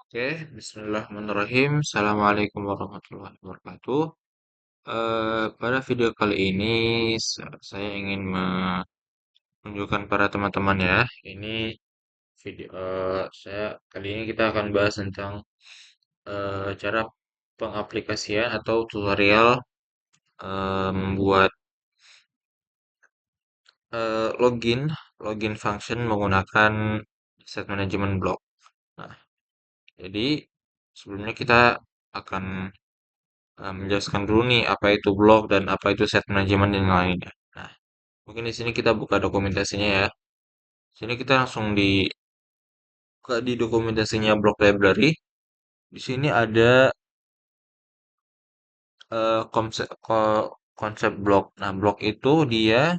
Oke, Bismillahirrahmanirrahim. Assalamualaikum warahmatullahi wabarakatuh. Pada video kali ini saya ingin menunjukkan para teman-teman ya. Ini video saya kali ini kita akan bahas tentang cara pengaplikasian atau tutorial membuat login login function menggunakan set management block. Nah, jadi sebelumnya kita akan menjelaskan dulu nih apa itu blok dan apa itu set manajemen dan lainnya. Nah, mungkin di sini kita buka dokumentasinya ya. Sini kita langsung buka di dokumentasinya blok library. Di sini ada konsep blok. Nah, blok itu dia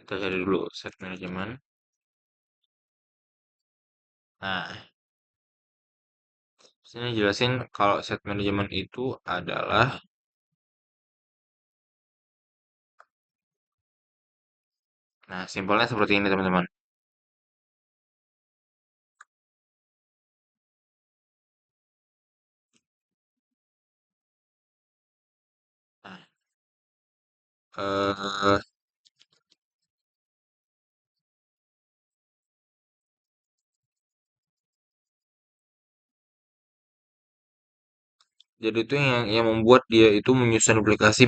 kita cari dulu set manajemen. Nah, sini jelasin kalau set manajemen itu adalah nah, simpelnya seperti ini teman-teman. Nah, eh jadi itu yang membuat dia itu menyusun aplikasi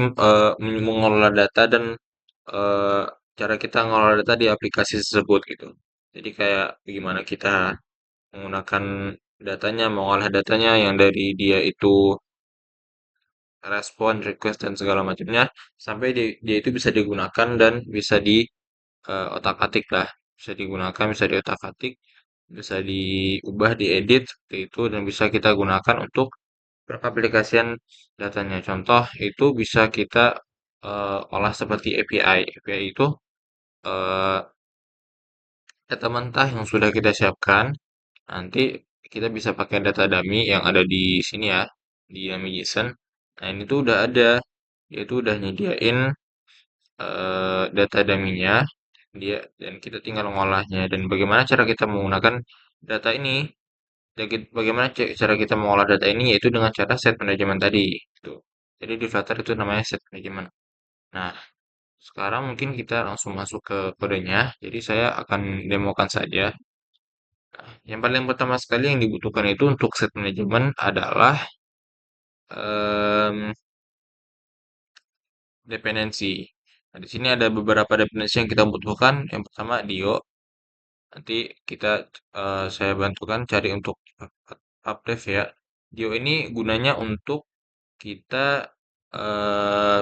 mengelola data dan eh, cara kita ngelola data di aplikasi tersebut gitu. Jadi kayak bagaimana kita menggunakan datanya, mengolah datanya yang dari dia itu respon, request dan segala macamnya sampai dia itu bisa digunakan dan bisa di otak-atik lah. Bisa digunakan, bisa diotak-atik, bisa diubah, diedit seperti itu dan bisa kita gunakan untuk pengaplikasian datanya. Contoh itu bisa kita olah seperti API. API itu eh, data mentah yang sudah kita siapkan, nanti kita bisa pakai data dummy yang ada di sini ya, di dummy JSON. Nah, ini tuh udah ada, dia tuh udah nyediain data dummy-nya, dia dan kita tinggal ngolahnya. Dan bagaimana cara kita menggunakan data ini? Bagaimana cara kita mengolah data ini? Yaitu dengan cara set manajemen tadi. Gitu. Jadi di Flutter itu namanya set manajemen. Nah, sekarang mungkin kita langsung masuk ke kodenya. Jadi saya akan demokan saja. Yang paling pertama sekali yang dibutuhkan itu untuk set manajemen adalah em, dependensi. Nah, di sini ada beberapa dependensi yang kita butuhkan. Yang pertama Dio. Nanti saya bantukan cari untuk update ya. Dio ini gunanya untuk kita eh,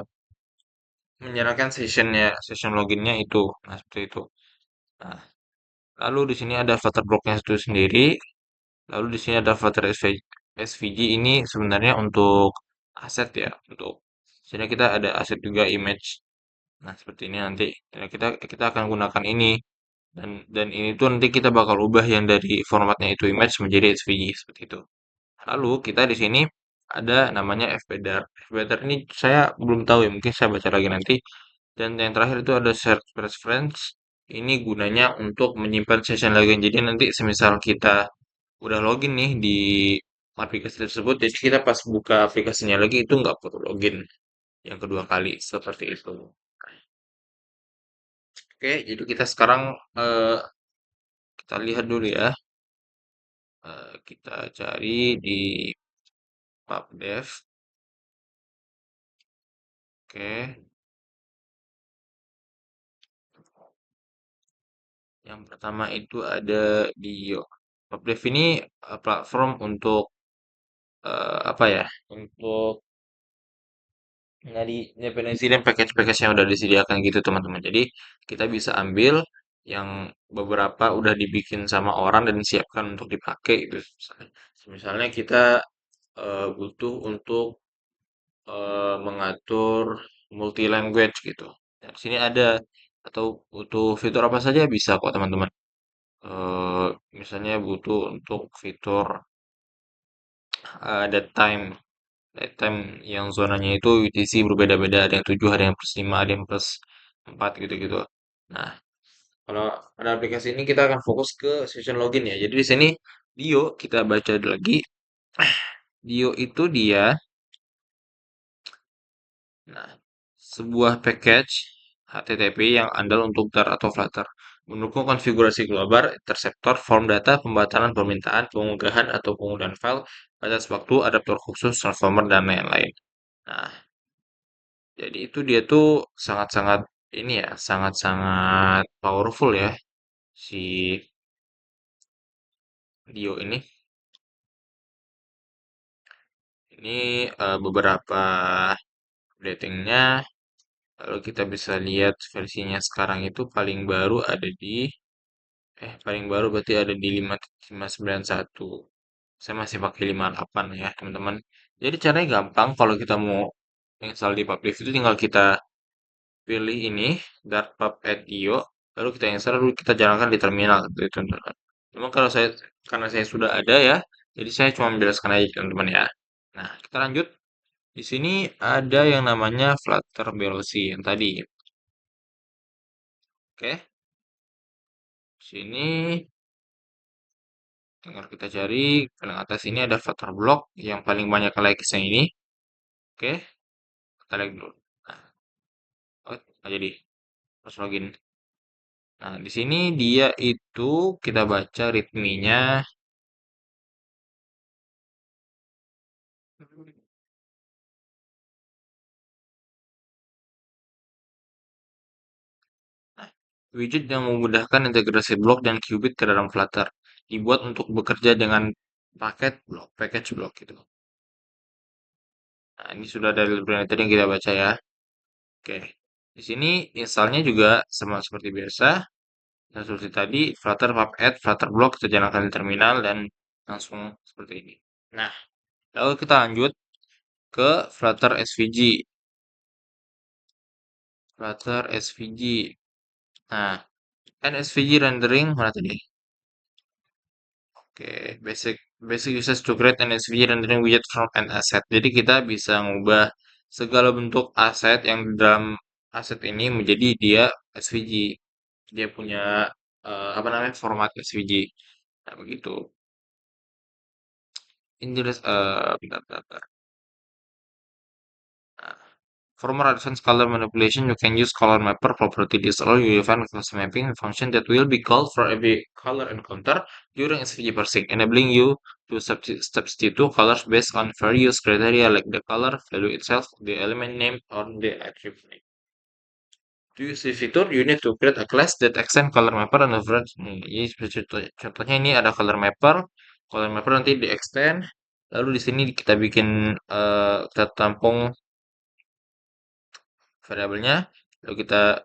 menyerahkan session loginnya itu. Nah, seperti itu. Nah, lalu di sini ada Flutter blocknya itu sendiri. Lalu di sini ada Flutter SVG ini sebenarnya untuk aset ya, untuk sini kita ada aset juga image. Nah, seperti ini nanti ya, kita akan gunakan ini dan ini tuh nanti kita bakal ubah yang dari formatnya itu image menjadi SVG seperti itu. Lalu kita di sini ada namanya fbedar. Fbedar ini saya belum tahu ya, mungkin saya baca lagi nanti. Dan yang terakhir itu ada search preference. Ini gunanya untuk menyimpan session login. Jadi nanti semisal kita udah login nih di aplikasi tersebut, jadi kita pas buka aplikasinya lagi itu nggak perlu login yang kedua kali seperti itu. Oke, jadi kita sekarang eh, kita lihat dulu ya. Kita cari di pubdev. Oke, yang pertama itu ada Dio. Pubdev ini platform untuk apa ya? Untuk nyari dependensi dan package-package yang udah disediakan gitu teman-teman. Jadi kita bisa ambil yang beberapa udah dibikin sama orang dan disiapkan untuk dipakai gitu. Misalnya kita butuh untuk mengatur multi language gitu. Nah, di sini ada atau butuh fitur apa saja bisa kok teman-teman. Eh, Misalnya butuh untuk fitur datetime. Datetime yang zonanya itu UTC berbeda-beda. Ada yang 7, ada yang plus 5, ada yang plus 4 gitu-gitu. Nah, Kalau ada aplikasi ini kita akan fokus ke session login ya. Jadi di sini Dio kita baca lagi. Dio itu dia, nah, sebuah package HTTP yang andal untuk Dart atau Flutter. Mendukung konfigurasi global, interceptor, form data, pembatalan permintaan, pengunggahan atau penggunaan file, batas waktu, adaptor khusus, transformer, dan lain-lain. Nah, jadi itu dia tuh sangat-sangat ini ya, sangat-sangat powerful ya si Dio ini. Ini beberapa updatingnya. Lalu kita bisa lihat versinya sekarang itu paling baru ada di paling baru berarti ada di 5.591. Saya masih pakai 58 ya, teman-teman. Jadi caranya gampang kalau kita mau install di Publish itu tinggal kita pilih ini dartpub.io lalu kita install lalu kita jalankan di terminal gitu teman-teman. Cuma kalau saya karena saya sudah ada ya, jadi saya cuma menjelaskan aja teman-teman ya. Nah, kita lanjut. Di sini ada yang namanya Flutter BLC yang tadi. Oke, sini tinggal kita cari paling atas ini ada Flutter Block yang paling banyak likes-nya ini. Oke, kita like dulu. Nah, oh, nggak jadi. Terus login. Nah, di sini dia itu kita baca readme-nya. Nah, widget yang memudahkan integrasi blok dan qubit ke dalam Flutter. Dibuat untuk bekerja dengan paket blok, package blok gitu. Nah, ini sudah dari library tadi yang kita baca ya. Oke. Di sini installnya juga sama seperti biasa. Dan seperti tadi, Flutter pub add, Flutter block kita jalankan di terminal dan langsung seperti ini. Nah, lalu kita lanjut ke Flutter SVG. Flutter SVG. Nah, kan SVG rendering mana tadi? Oke, basic basic uses to create an SVG rendering widget from an asset. Jadi kita bisa ngubah segala bentuk aset yang di dalam aset ini menjadi dia SVG. Dia punya apa namanya format SVG. Nah, begitu. Ini jelas bentar, bentar, bentar. Nah, for more advanced color manipulation, you can use color mapper property. This allows you to define a custom mapping function that will be called for every color encounter during SVG parsing, enabling you to substitute colors based on various criteria like the color value itself, the element name, or the attribute name. To use this feature, you need to create a class that extend color mapper and override. Jadi contohnya ini ada color mapper nanti di extend, lalu di sini kita bikin kita tampung variabelnya, lalu kita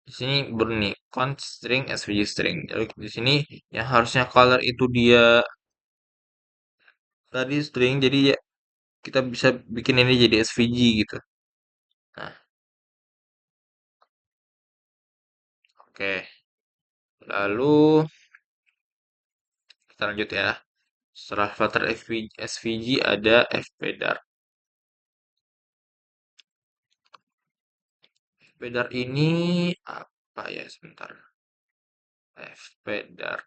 di sini baru nih const string svg string. Lalu di sini yang harusnya color itu dia tadi string, jadi ya kita bisa bikin ini jadi svg gitu. Nah, oke. Lalu kita lanjut ya. Setelah Flutter SVG ada fpdart. Fpdart ini apa ya sebentar. Fpdart.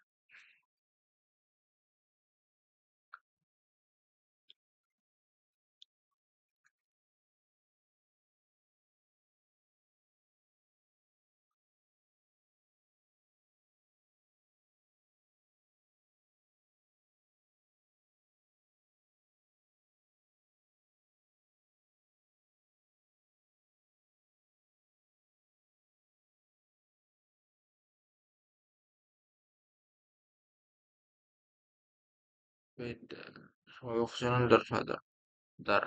Fpdart. Sebagai fungsional Dart Flutter. Bentar.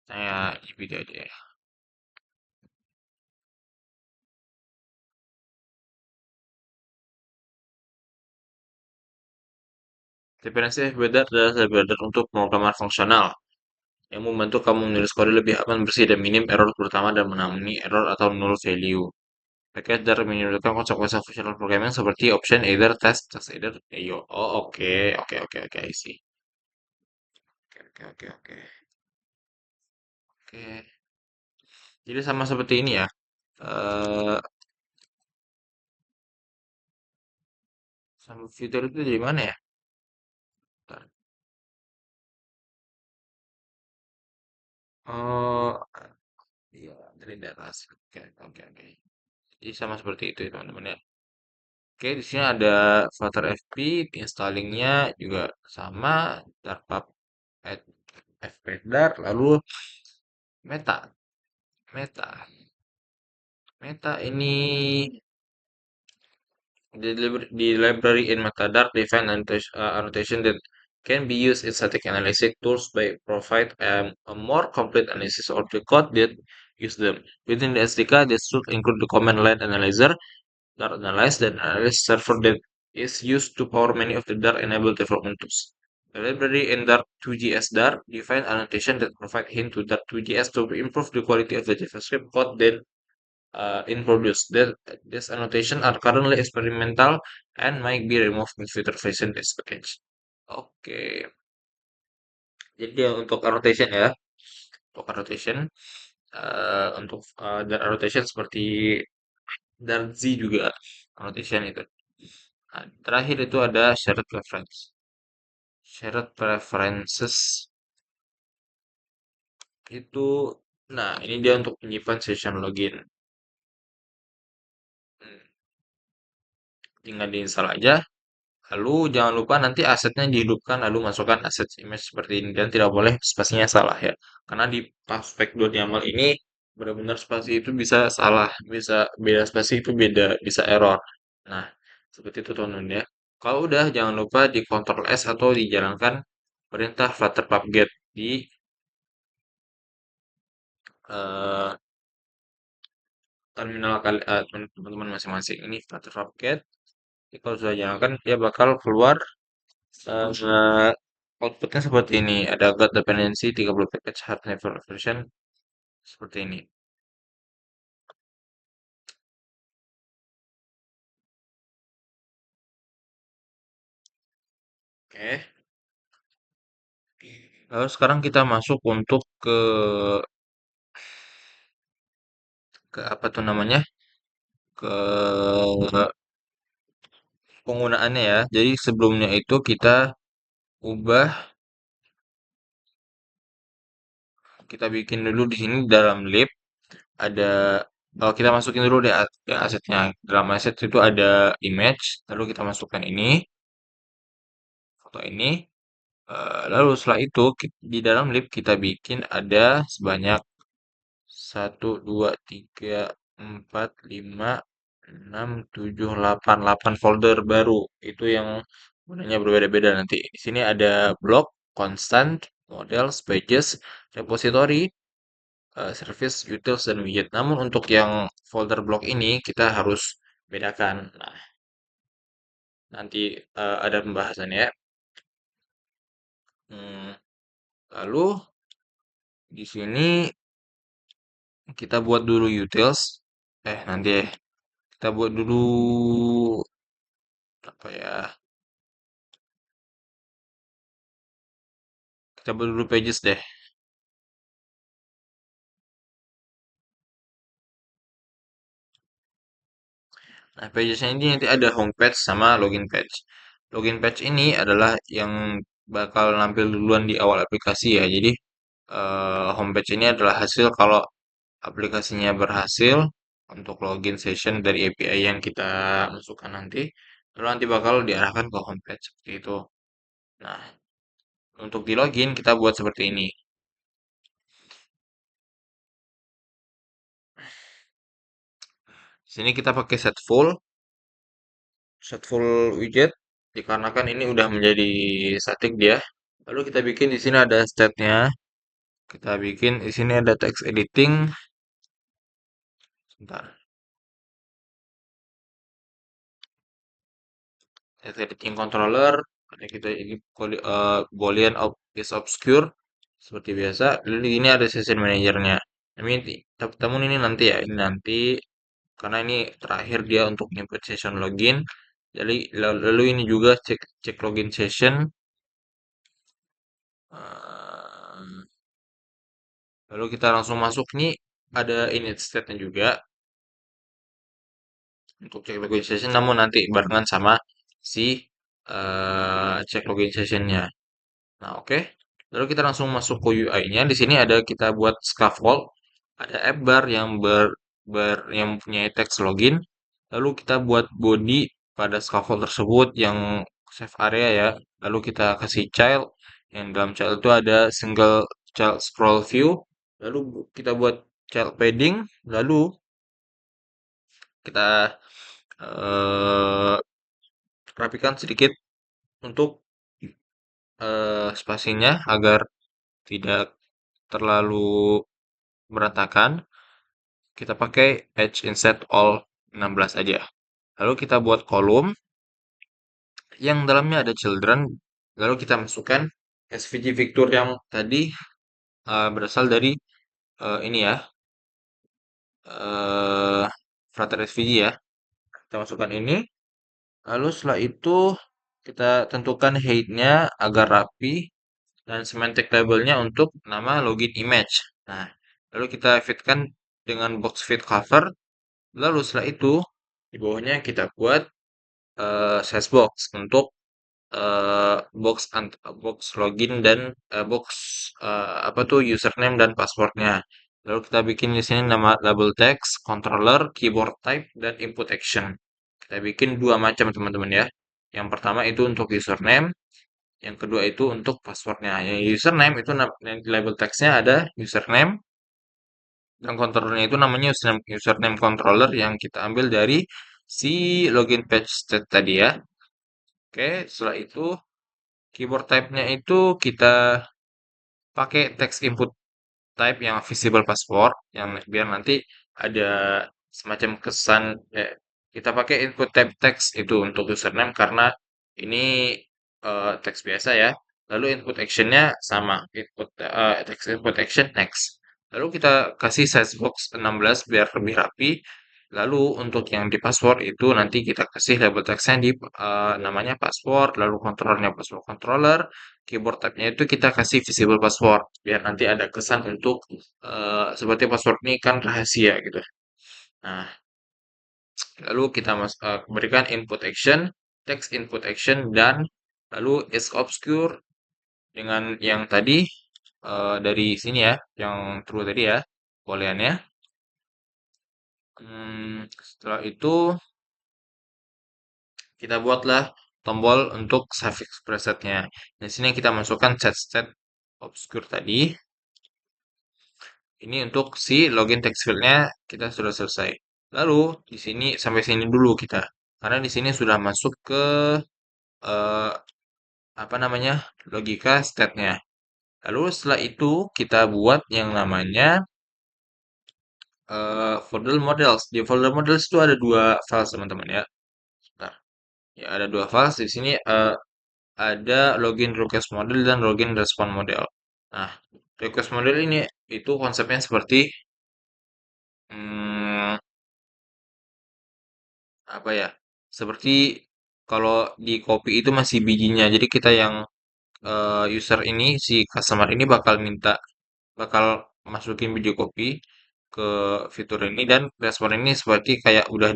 Saya di video aja ya. Dependensi fpdart adalah fpdart untuk pemrograman fungsional yang membantu kamu menulis kode lebih aman, bersih, dan minim error terutama dan menangani error atau null value. package that menyebutkan konsekuensi functional programming seperti option either test test either yo. Oh, oke oke oke oke I see. Oke oke oke oke oke. Jadi sama seperti ini ya. Eh sama fitur itu dari mana ya? Bentar. Oh, iya dari data. Oke oke oke. Jadi sama seperti itu ya teman-teman ya. Oke, di sini ada Flutter FP, installingnya juga sama, Darpap at fpdar, lalu Meta, Meta, Meta ini di library in metadata define annotation that can be used in static analysis tools by provide a more complete analysis of the code that use them. Within the SDK, this should include the command line analyzer, Dart analyze, and analysis server that is used to power many of the Dart-enabled development tools. The library in Dart 2GS Dart define annotation that provide hint to Dart 2GS to improve the quality of the JavaScript code then in produce. These annotation are currently experimental and might be removed in future version this package. Oke, jadi untuk annotation ya, untuk annotation, untuk dan annotation seperti Dartz juga annotation itu. Nah, terakhir itu ada shared preference. Shared preferences itu, nah ini dia untuk menyimpan session login. Hmm, tinggal diinstal aja. Lalu jangan lupa nanti asetnya dihidupkan lalu masukkan aset image seperti ini dan tidak boleh spasinya salah ya. Karena di Puffpack.yaml ini benar-benar spasi itu bisa salah, bisa beda spasi itu beda, bisa error. Nah, seperti itu teman-teman ya. Kalau udah jangan lupa di Ctrl S atau dijalankan perintah flutter pubget di eh, terminal teman-teman masing-masing. Ini flutter pubget. Jadi kalau sudah jalankan dia bakal keluar outputnya seperti ini. Ada God dependency 30 package hard never version seperti ini. Oke. Lalu sekarang kita masuk untuk ke apa tuh namanya? Ke penggunaannya ya. Jadi sebelumnya itu kita ubah, kita bikin dulu di sini dalam lib ada kalau kita masukin dulu deh ya asetnya. Dalam aset itu ada image, lalu kita masukkan ini, foto ini. Lalu setelah itu di dalam lib kita bikin ada sebanyak satu 2 3 4 5 6 7 8 folder baru. Itu yang gunanya berbeda-beda nanti. Di sini ada blok, constant, models, pages, repository, service, utils, dan widget. Namun untuk yang folder blok ini kita harus bedakan. Nah, nanti ada pembahasannya. Hmm, lalu di sini kita buat dulu utils. Nanti ya. Kita buat dulu apa ya? Kita buat dulu pages deh. Nah, pagesnya ini nanti ada home page sama login page. Login page ini adalah yang bakal nampil duluan di awal aplikasi ya. Jadi home page ini adalah hasil kalau aplikasinya berhasil untuk login session dari API yang kita masukkan nanti. Lalu nanti bakal diarahkan ke home page seperti itu. Nah, untuk di login kita buat seperti ini. Di sini kita pakai set full widget dikarenakan ini udah menjadi static dia. Lalu kita bikin di sini ada state-nya. Kita bikin di sini ada text editing. Sebentar. Text editing controller. Ada kita ini boolean is obscure seperti biasa. Lalu ini ada session manajernya. Namun ini nanti ya, ini nanti. karena ini terakhir dia untuk input session login. Jadi lalu ini juga cek cek login session. eh, Lalu kita langsung masuk nih, ada init state-nya juga untuk cek login session, namun nanti barengan sama si cek login sessionnya. Nah, oke. Lalu kita langsung masuk ke UI-nya. Di sini ada kita buat scaffold, ada app bar yang yang mempunyai teks login. Lalu kita buat body pada scaffold tersebut yang save area ya. Lalu kita kasih child. Yang dalam child itu ada single child scroll view. Lalu kita buat child padding. Lalu kita eh, rapikan sedikit untuk spasinya agar tidak terlalu berantakan. Kita pakai edge inset all 16 aja. Lalu kita buat kolom yang dalamnya ada children. Lalu kita masukkan SVG Victor yang tadi berasal dari ini ya, uh, Flutter SVG ya. Kita masukkan ini. Lalu setelah itu kita tentukan height-nya agar rapi dan semantic labelnya untuk nama login image. Nah, lalu kita fitkan dengan box fit cover. Lalu setelah itu di bawahnya kita buat size box untuk box box login dan box apa tuh username dan passwordnya. Lalu kita bikin di sini nama label text, controller, keyboard type, dan input action. Kita bikin dua macam teman-teman ya. Yang pertama itu untuk username, yang kedua itu untuk passwordnya. Yang username itu yang di label text-nya ada username, dan controllernya itu namanya username controller yang kita ambil dari si login page state tadi ya. Oke, setelah itu keyboard type-nya itu kita pakai text input type yang visible password yang biar nanti ada semacam kesan kita pakai input type text itu untuk username karena ini teks biasa ya. Lalu input actionnya sama input text input action next. Lalu kita kasih size box 16 biar lebih rapi. Lalu untuk yang di password itu nanti kita kasih label teksnya di namanya password, lalu kontrolnya password controller, keyboard type-nya itu kita kasih visible password biar nanti ada kesan untuk seperti password ini kan rahasia gitu. Nah, lalu kita berikan input action, text input action dan lalu is obscure dengan yang tadi dari sini ya, yang true tadi ya, booleannya. Setelah itu kita buatlah tombol untuk suffix presetnya. Di sini kita masukkan set state obscure tadi. Ini untuk si login text field-nya kita sudah selesai. Lalu di sini sampai sini dulu kita, karena di sini sudah masuk ke eh, apa namanya logika state-nya. Lalu setelah itu kita buat yang namanya folder models. Di folder models itu ada dua files teman-teman ya. Sebentar. Ya ada dua files di sini. Ada login request model dan login respond model. Nah, request model ini itu konsepnya seperti hmm, apa ya? Seperti kalau di copy itu masih bijinya. Jadi kita yang user ini si customer ini bakal masukin biji copy ke fitur ini dan respon ini seperti kayak udah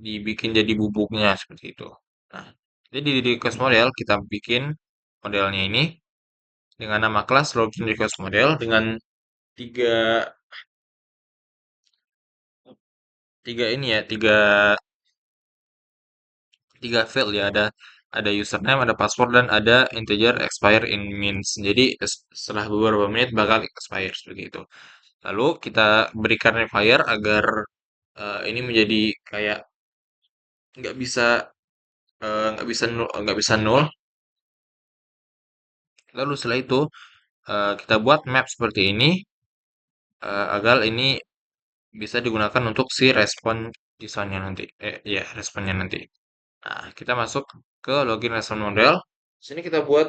dibikin jadi bubuknya seperti itu. Nah, jadi di request model kita bikin modelnya ini dengan nama kelas login request model dengan tiga tiga ini ya tiga field ya ada username ada password dan ada integer expire in means jadi setelah beberapa menit bakal expire seperti itu lalu kita berikan refire agar ini menjadi kayak nggak bisa nggak bisa null lalu setelah itu kita buat map seperti ini agar ini bisa digunakan untuk si respon desainnya nanti ya responnya nanti. Nah, kita masuk ke login respon model. Sini kita buat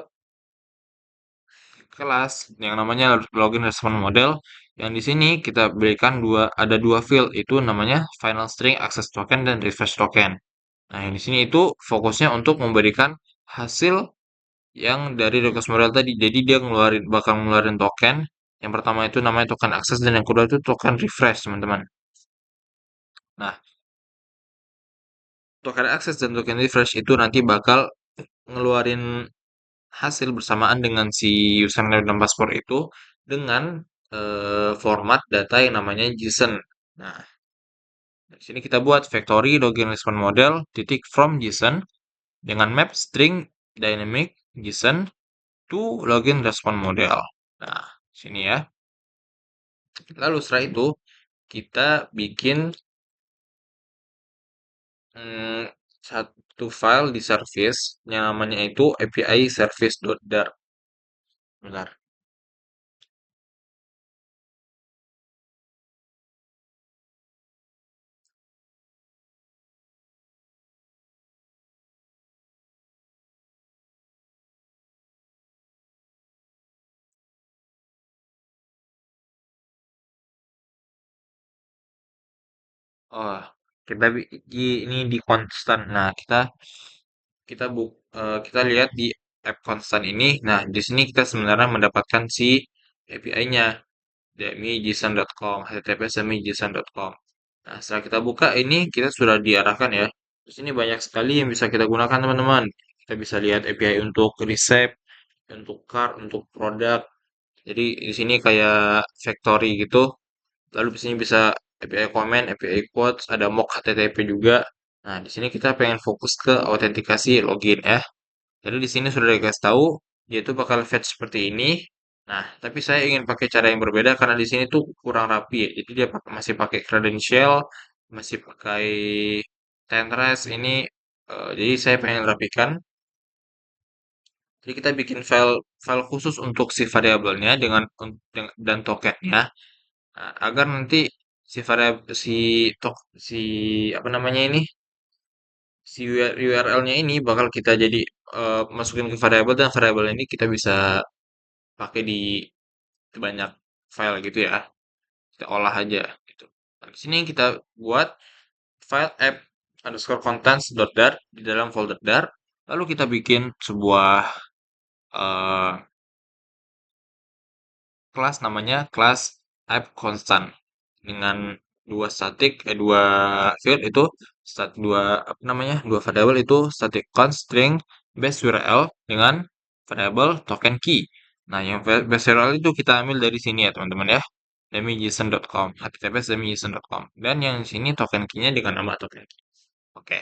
kelas yang namanya login respon model. Yang di sini kita berikan ada dua field itu namanya final string access token dan refresh token. Nah, yang di sini itu fokusnya untuk memberikan hasil yang dari request model tadi. Jadi dia bakal ngeluarin token. Yang pertama itu namanya token access dan yang kedua itu token refresh, teman-teman. Nah, token access dan token refresh itu nanti bakal ngeluarin hasil bersamaan dengan si username dan password itu dengan format data yang namanya JSON. Nah, di sini kita buat factory login response model titik from JSON dengan map string dynamic JSON to login response model. Nah, sini ya. Lalu setelah itu kita bikin hmm, satu file di service yang namanya itu API service.dart. Bentar. Oh, ini di konstan. Nah, kita kita lihat di app konstan ini. Nah, di sini kita sebenarnya mendapatkan si API-nya demi.json.com, https://json.com. Nah, setelah kita buka ini kita sudah diarahkan ya. Di sini banyak sekali yang bisa kita gunakan, teman-teman. Kita bisa lihat API untuk receipt, untuk card, untuk produk. Jadi di sini kayak factory gitu. Lalu di sini bisa API comment, API quotes, ada mock HTTP juga. Nah, di sini kita pengen fokus ke autentikasi login ya. Jadi di sini sudah dikasih tahu dia itu bakal fetch seperti ini. Nah, tapi saya ingin pakai cara yang berbeda karena di sini tuh kurang rapi ya. Jadi dia masih pakai credential, masih pakai tentrest ini. Jadi saya pengen rapikan. Jadi kita bikin file file khusus untuk si variabelnya dan tokennya. Nah, agar nanti si variabel si apa namanya ini si URL-nya ini bakal kita jadi masukin ke variabel dan variabel ini kita bisa pakai di banyak file gitu ya. Kita olah aja gitu. Nah, di sini kita buat file app underscore contents.dart di dalam folder dart. Lalu kita bikin sebuah eh, kelas namanya kelas app constant dengan dua field itu dua apa namanya dua variabel itu static const string base URL dengan variabel token key. Nah, yang base URL itu kita ambil dari sini ya teman-teman ya, demi.json.com, https demi.json.com, dan yang sini token key-nya dengan nama token key. Oke,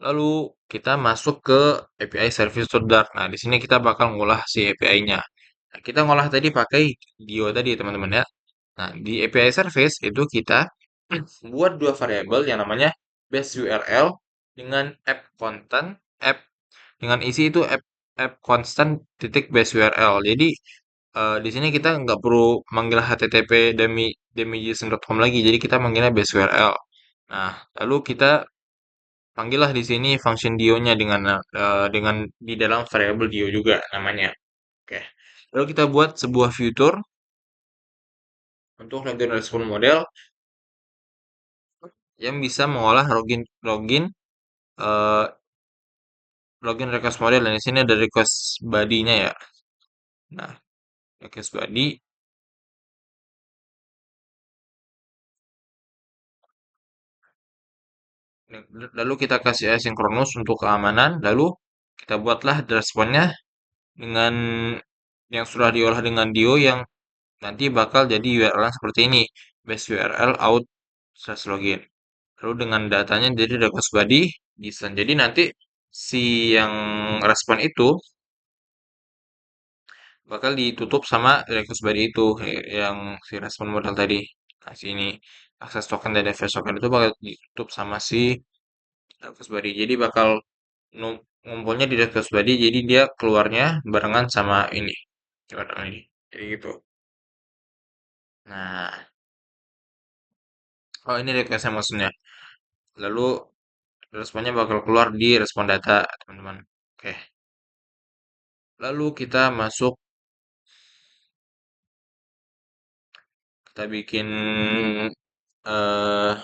lalu kita masuk ke API service to Dart. Nah, di sini kita bakal ngolah si API-nya. Nah, kita ngolah tadi pakai Dio tadi teman-teman ya. Nah, di API service itu kita buat dua variabel yang namanya base URL dengan app content app dengan isi itu app constant titik base URL. Jadi di sini kita nggak perlu manggil http demi.json.com lagi. Jadi kita manggilnya base URL. Nah, lalu kita panggillah di sini function dio-nya dengan di dalam variabel dio juga namanya. Oke. Lalu kita buat sebuah fitur untuk login respon model yang bisa mengolah login login eh, login request model dan di sini ada request body-nya ya. Nah, request body lalu kita kasih asynchronous untuk keamanan, lalu kita buatlah responnya dengan yang sudah diolah dengan dio yang nanti bakal jadi URL seperti ini, base URL out slash login. Lalu dengan datanya jadi request body JSON. Jadi nanti si yang respon itu bakal ditutup sama request body itu yang si respon modal tadi. Nah, sini akses token dan reverse token itu bakal ditutup sama si request body. Jadi bakal ngumpulnya di request body. Jadi dia keluarnya barengan sama ini. Gimana ini? Jadi gitu. Nah, oh ini requestnya maksudnya. Lalu responnya bakal keluar di respon data, teman-teman. Oke. Lalu kita masuk, kita bikin eh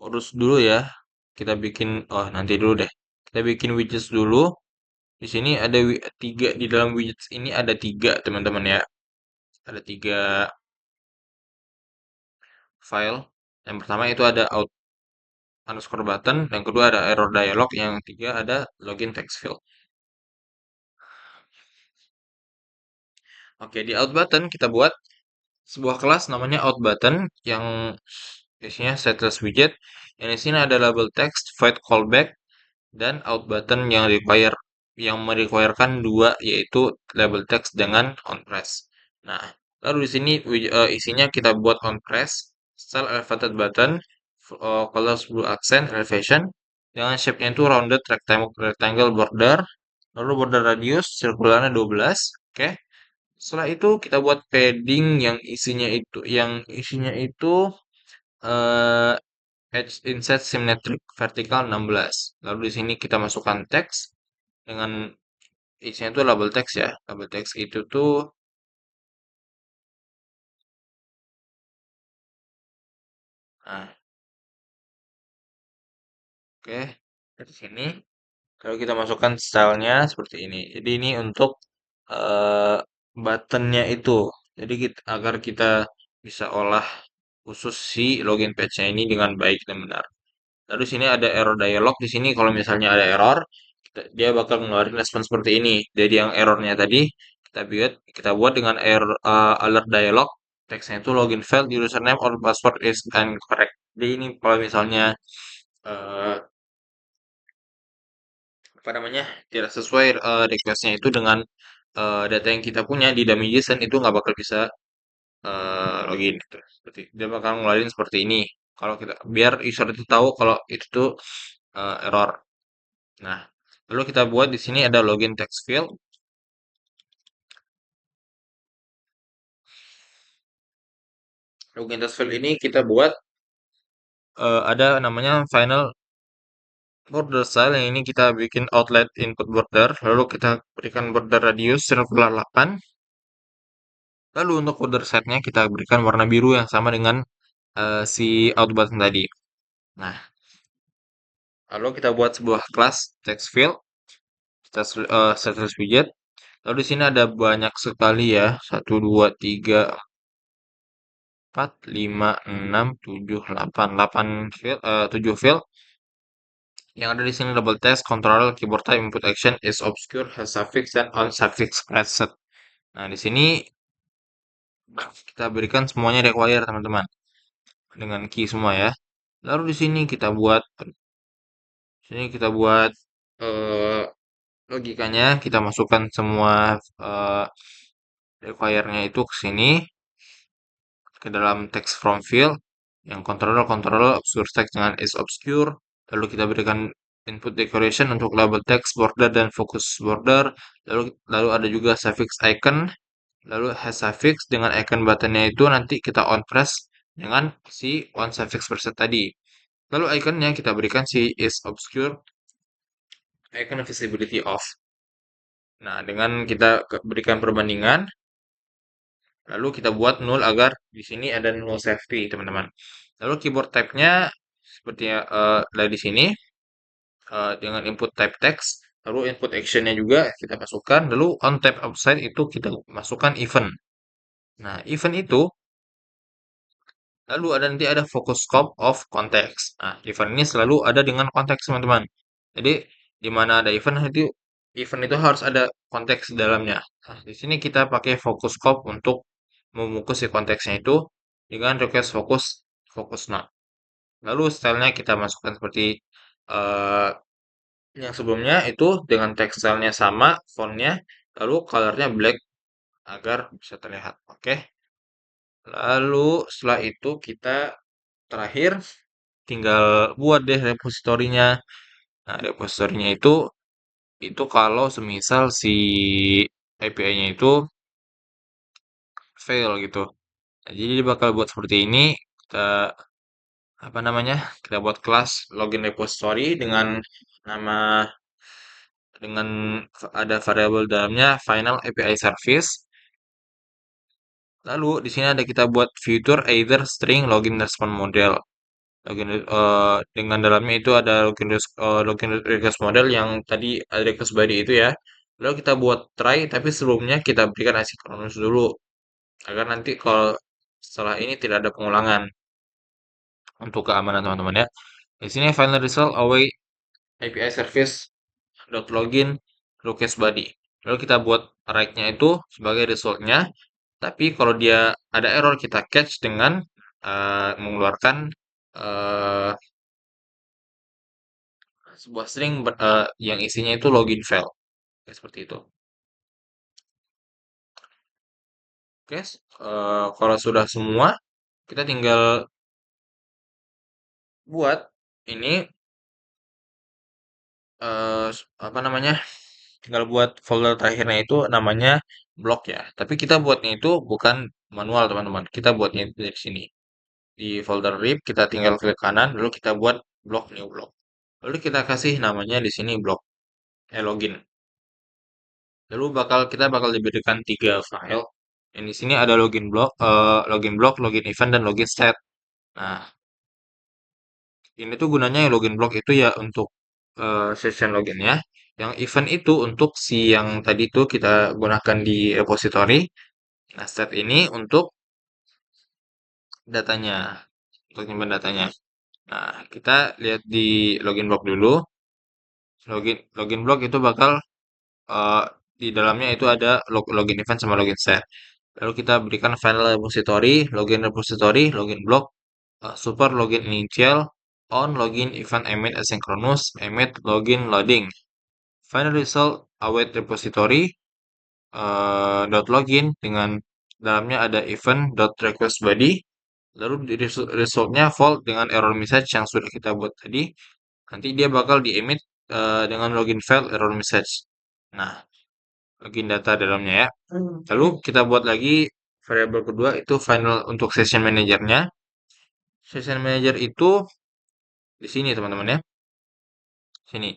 urus dulu ya. Kita bikin, oh nanti dulu deh. Kita bikin widgets dulu. Di sini ada tiga, di dalam widgets ini ada tiga teman-teman ya. Ada tiga file. Yang pertama itu ada out underscore button, yang kedua ada error dialog, yang ketiga ada login text field. Oke, di out button kita buat sebuah kelas namanya out button yang isinya stateless widget. Yang di sini ada label text, void callback, dan out button yang merequirekan dua, yaitu label text dengan on press. Nah, lalu di sini isinya kita buat on press, style elevated button, colors blue accent, elevation, dengan shape-nya itu rounded rectangle border, lalu border radius circularnya 12. Oke. Setelah itu kita buat padding yang isinya itu eh edge inset symmetric vertical 16. Lalu di sini kita masukkan teks dengan isinya itu label teks ya. Label teks itu tuh, nah, oke. Dari sini kalau kita masukkan stylenya seperti ini. Jadi ini untuk eh buttonnya itu. Jadi agar kita bisa olah khusus si login page-nya ini dengan baik dan benar. Lalu sini ada error dialog. Di sini kalau misalnya ada error, dia bakal ngeluarin respon seperti ini. Jadi yang errornya tadi kita buat dengan error alert dialog. Teksnya itu login failed, username or password is incorrect. Jadi ini kalau misalnya eh, apa namanya tidak sesuai requestnya itu dengan data yang kita punya di dummy JSON, itu nggak bakal bisa login gitu. Dia bakal ngeluarin seperti ini. Kalau kita biar user itu tahu kalau itu tuh error. Nah, lalu kita buat di sini ada login text field. Login text field ini kita buat ada namanya final border style, yang ini kita bikin outlet input border, lalu kita berikan border radius 1,8. Lalu untuk border setnya kita berikan warna biru yang sama dengan si out button tadi. Nah, lalu kita buat sebuah class text field, status widget. Lalu di sini ada banyak sekali ya, 1, 2, 3, 4, 5, 6, 7, 8, 8 field, 7 field. Yang ada di sini double text, control, keyboard type, input action, is obscure, has suffix, dan on suffix preset. Nah, di sini kita berikan semuanya require teman-teman dengan key semua ya. Lalu di sini kita buat eh, logikanya, kita masukkan semua eh, require-nya itu ke sini, ke dalam text from field yang controller obscure text dengan is obscure. Lalu kita berikan input decoration untuk label text, border, dan focus border. Lalu ada juga suffix icon, lalu has suffix dengan icon buttonnya itu nanti kita on press dengan si on suffix preset tadi. Lalu iconnya kita berikan si is obscure, icon visibility off. Nah, dengan kita berikan perbandingan, lalu kita buat null agar di sini ada null safety, teman-teman. Lalu keyboard type-nya seperti dari di sini dengan input type text, lalu input action-nya juga kita masukkan, lalu on type outside itu kita masukkan event. Nah, event itu lalu nanti ada focus scope of context. Nah, event ini selalu ada dengan konteks, teman-teman. Jadi, di mana ada event itu harus ada konteks di dalamnya. Nah, di sini kita pakai focus scope untuk memukus si konteksnya itu dengan request focus not. Lalu stylenya kita masukkan seperti eh, yang sebelumnya itu dengan text stylenya sama, fontnya, lalu colornya black agar bisa terlihat. Oke. Lalu setelah itu kita terakhir tinggal buat deh repositorinya. Nah, repositorinya itu kalau semisal si API-nya itu fail gitu. Nah, jadi dia bakal buat seperti ini. Kita apa namanya? Kita buat kelas login repository dengan nama dengan ada variabel dalamnya final API service. Lalu di sini ada kita buat fitur either string login response model. Dengan dalamnya itu ada login request model yang tadi ada request body itu ya. Lalu kita buat try tapi sebelumnya kita berikan asynchronous dulu agar nanti kalau setelah ini tidak ada pengulangan untuk keamanan teman-teman ya. Di sini final result await API service dot login request body. Lalu kita buat write-nya itu sebagai resultnya. Tapi kalau dia ada error kita catch dengan mengeluarkan eh, sebuah string yang isinya itu login file. Kayak seperti itu. Oke, kalau sudah semua, kita tinggal buat ini apa namanya? Tinggal buat folder terakhirnya itu namanya blog ya. Tapi kita buatnya itu bukan manual teman-teman. Kita buatnya itu dari sini. Di folder rip kita tinggal klik kanan, lalu kita buat blog new blog. Lalu kita kasih namanya di sini blog, login. Lalu kita bakal diberikan tiga file. Dan di sini ada login block, login event, dan login set. Nah, ini tuh gunanya yang login block itu ya untuk session login ya. Yang event itu untuk si yang tadi tuh kita gunakan di repository. Nah, set ini untuk datanya, untuk nyimpan datanya. Nah, kita lihat di login block dulu. Login block itu bakal eh, di dalamnya itu ada login event sama login set. Lalu kita berikan file repository, login block, super login initial, on login event emit asynchronous, emit login loading. Final result await repository dot login dengan dalamnya ada event dot request body. Lalu di resultnya fault dengan error message yang sudah kita buat tadi. Nanti dia bakal di emit dengan login file error message. Nah, login data dalamnya ya. Lalu kita buat lagi variabel kedua itu final untuk session manajernya. Session manager itu di sini teman-teman ya. Sini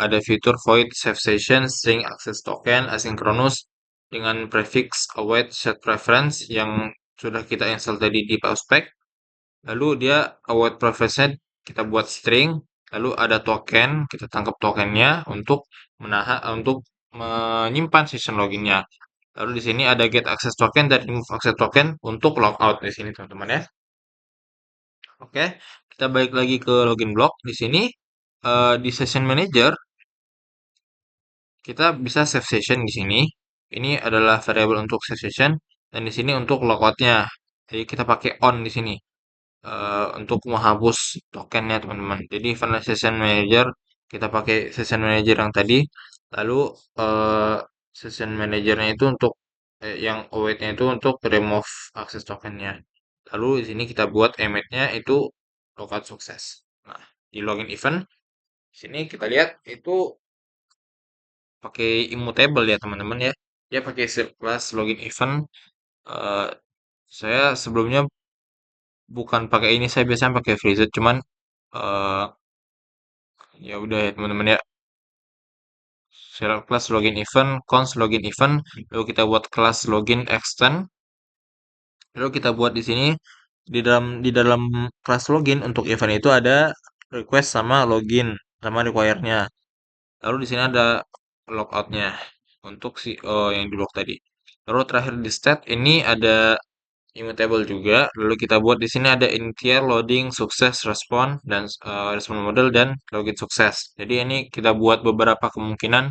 ada fitur void save session string access token asynchronous dengan prefix await set preference yang sudah kita install tadi di prospek. Lalu dia await preference kita buat string. Lalu ada token, kita tangkap tokennya untuk menyimpan session loginnya. Lalu di sini ada get access token dan remove access token untuk logout di sini teman-teman ya. Oke, kita balik lagi ke login block. Di sini di session manager kita bisa save session di sini. Ini adalah variabel untuk save session dan di sini untuk logoutnya. Jadi kita pakai on di sini untuk menghapus tokennya teman-teman. Jadi final session manager kita pakai session manager yang tadi. Lalu eh, session manajernya itu untuk yang await-nya itu untuk remove access tokennya. Lalu di sini kita buat emitnya itu logout sukses. Nah, di login event sini kita lihat itu pakai immutable ya teman-teman ya. Dia pakai kelas login event. Eh, saya sebelumnya bukan pakai ini, saya biasanya pakai freezer, cuman eh, ya udah ya teman-teman ya. Select class login event, const login event, lalu kita buat kelas login extend. Lalu kita buat di sini di dalam kelas login untuk event itu ada request sama login sama require-nya. Lalu di sini ada logout-nya untuk si yang di blok tadi. Lalu terakhir di state ini ada immutable juga. Lalu kita buat di sini ada initial loading sukses respon dan respon model dan login sukses. Jadi ini kita buat beberapa kemungkinan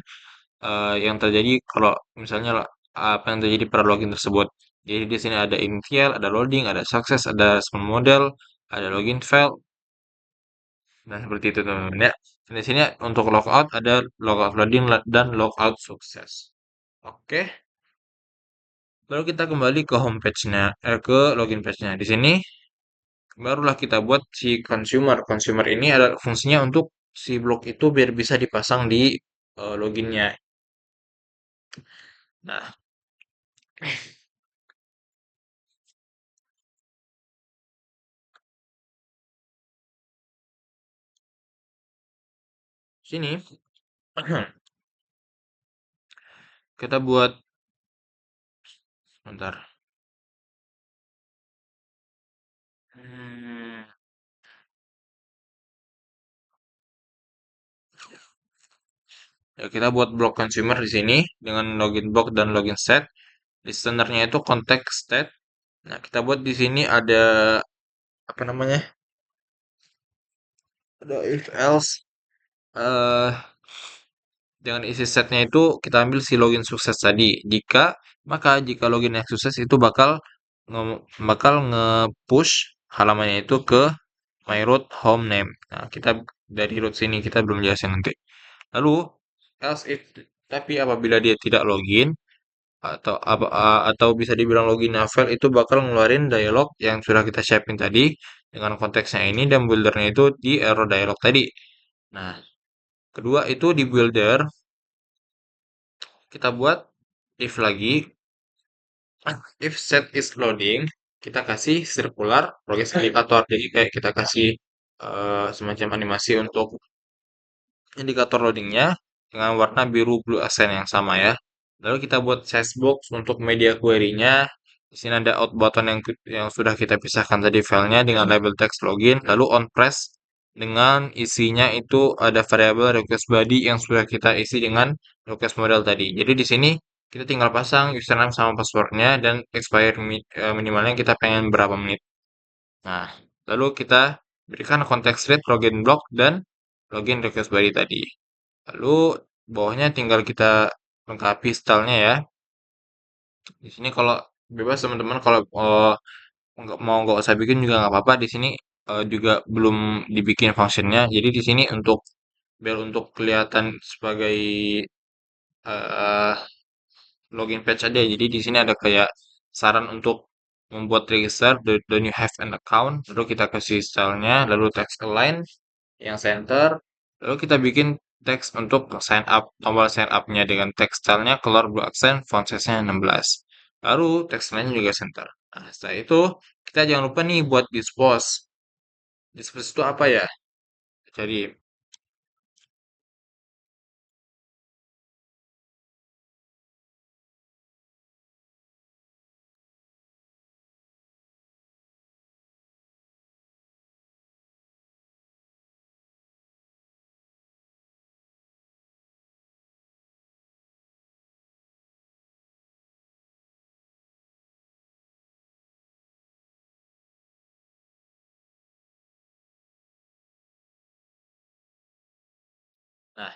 yang terjadi kalau misalnya apa yang terjadi pada login tersebut. Jadi di sini ada initial, ada loading, ada success, ada respon model, ada login file, dan seperti itu teman-teman ya. Dan di sini untuk logout ada logout loading dan logout sukses. Oke, lalu kita kembali ke home page-nya, ke login page-nya. Di sini barulah kita buat si consumer. Consumer ini ada fungsinya untuk si blog itu biar bisa dipasang di loginnya. Nah, sini Kita buat sebentar. Hmm, Ya, kita buat block consumer di sini dengan login block dan login set. Listenernya itu context state. Nah, kita buat di sini ada apa namanya? Ada if else. eh Dengan isi setnya itu kita ambil si login sukses tadi. Jika login yang sukses itu bakal nge-push halamannya itu ke my root home name. Nah, kita dari root sini kita belum jelasin nanti. Lalu else if tapi apabila dia tidak login atau bisa dibilang login novel itu bakal ngeluarin dialog yang sudah kita siapin tadi dengan konteksnya ini dan buildernya itu di error dialog tadi. Nah, kedua itu di builder kita buat if lagi if set is loading kita kasih circular progress indicator jadi kayak kita kasih semacam animasi untuk indikator loadingnya dengan warna biru blue accent yang sama ya. Lalu kita buat size box untuk media query-nya. Di sini ada out button yang sudah kita pisahkan tadi filenya dengan label text login. Lalu on press dengan isinya itu ada variabel request body yang sudah kita isi dengan request model tadi. Jadi di sini kita tinggal pasang username sama passwordnya dan minimalnya kita pengen berapa menit. Nah, lalu kita berikan konteks read login block dan login request body tadi. Lalu bawahnya tinggal kita lengkapi stylenya ya. Di sini kalau bebas teman-teman kalau nggak usah bikin juga nggak apa-apa. Di sini juga belum dibikin functionnya. Jadi di sini biar untuk kelihatan sebagai eh, login page aja. Jadi di sini ada kayak saran untuk membuat register don't you have an account. Lalu kita kasih stylenya, lalu text align yang center. Lalu kita bikin teks untuk sign up, tombol sign up-nya dengan teks stylenya color blue accent, font size-nya 16. Lalu teks lainnya juga center. Nah, setelah itu kita jangan lupa nih buat dispose. Dispose itu apa ya? Jadi, nah,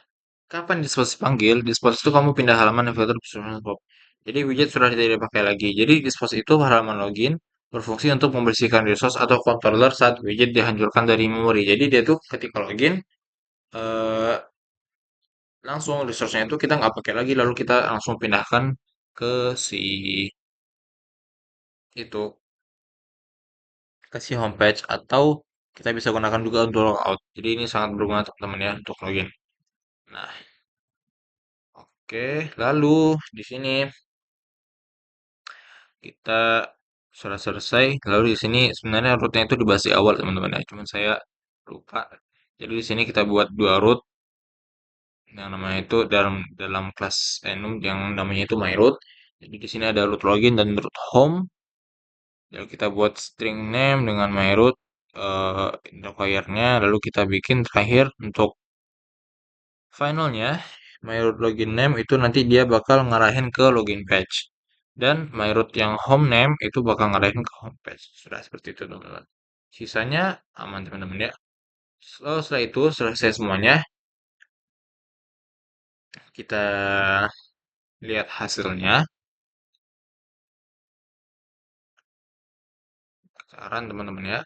kapan dispose dipanggil? Dispose itu kamu pindah halaman yang filter personal pop. Jadi widget sudah tidak dipakai lagi. Jadi dispose itu halaman login berfungsi untuk membersihkan resource atau controller saat widget dihancurkan dari memori. Jadi dia tuh ketika login eh, langsung resource-nya itu kita nggak pakai lagi lalu kita langsung pindahkan ke si itu ke si homepage atau kita bisa gunakan juga untuk logout. Jadi ini sangat berguna teman-teman ya untuk login. Nah, oke, lalu di sini kita sudah selesai. Lalu di sini sebenarnya root-nya itu dibahas di awal teman-teman ya. Cuman saya lupa. Jadi di sini kita buat dua root yang namanya itu dalam dalam kelas enum yang namanya itu my root. Jadi di sini ada root login dan root home. Lalu kita buat string name dengan myroot require-nya, lalu kita bikin terakhir untuk finalnya myroot login name itu nanti dia bakal ngarahin ke login page dan myroot yang home name itu bakal ngarahin ke home page. Sudah seperti itu teman-teman. Sisanya aman teman-teman ya. Setelah itu selesai semuanya, kita lihat hasilnya. Saran teman-teman ya.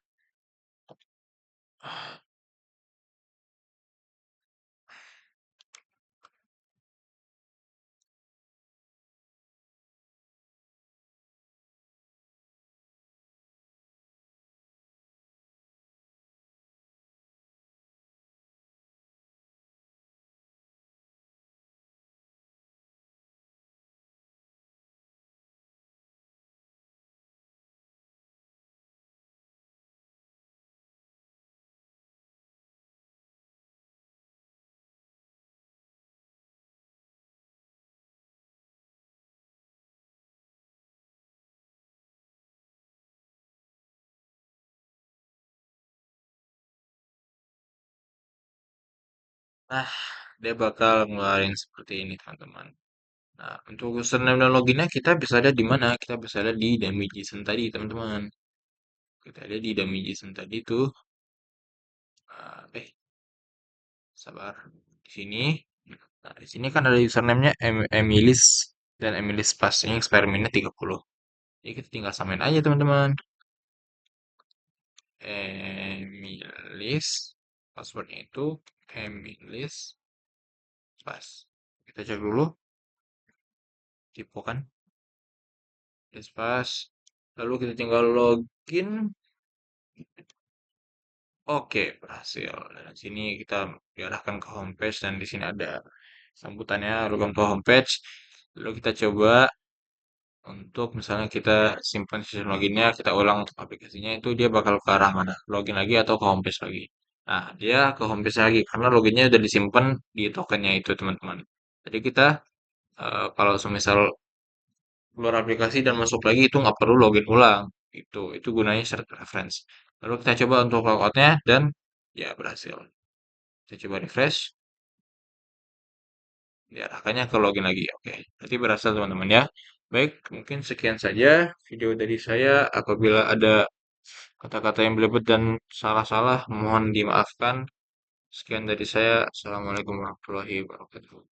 Nah, dia bakal ngeluarin seperti ini, teman-teman. Nah, untuk username dan loginnya kita bisa lihat di mana? Kita bisa lihat di dummy JSON tadi, teman-teman. Kita lihat di dummy JSON tadi tuh. Sabar. Di sini. Nah, di sini kan ada username-nya Emilis dan Emilis pas ini eksperimennya 30. Jadi kita tinggal samain aja, teman-teman. Emilis passwordnya itu Emilis pas. Kita cek dulu, tipe kan? Emilis pas. Lalu kita tinggal login. Oke, berhasil. Dan di sini kita diarahkan ke homepage dan di sini ada sambutannya welcome to homepage. Lalu kita coba untuk misalnya kita simpan sistem loginnya, kita ulang untuk aplikasinya itu dia bakal ke arah mana? Login lagi atau ke homepage lagi? Nah, dia ke homepage lagi karena loginnya udah disimpan di tokennya itu, teman-teman. Jadi kita kalau semisal keluar aplikasi dan masuk lagi itu nggak perlu login ulang. Itu gunanya set reference. Lalu kita coba untuk logoutnya dan ya berhasil. Kita coba refresh, diarahkannya ke login lagi. Oke, berarti berhasil, teman-teman ya. Baik, mungkin sekian saja video dari saya. Apabila ada kata-kata yang belibet dan salah-salah, mohon dimaafkan. Sekian dari saya. Assalamualaikum warahmatullahi wabarakatuh.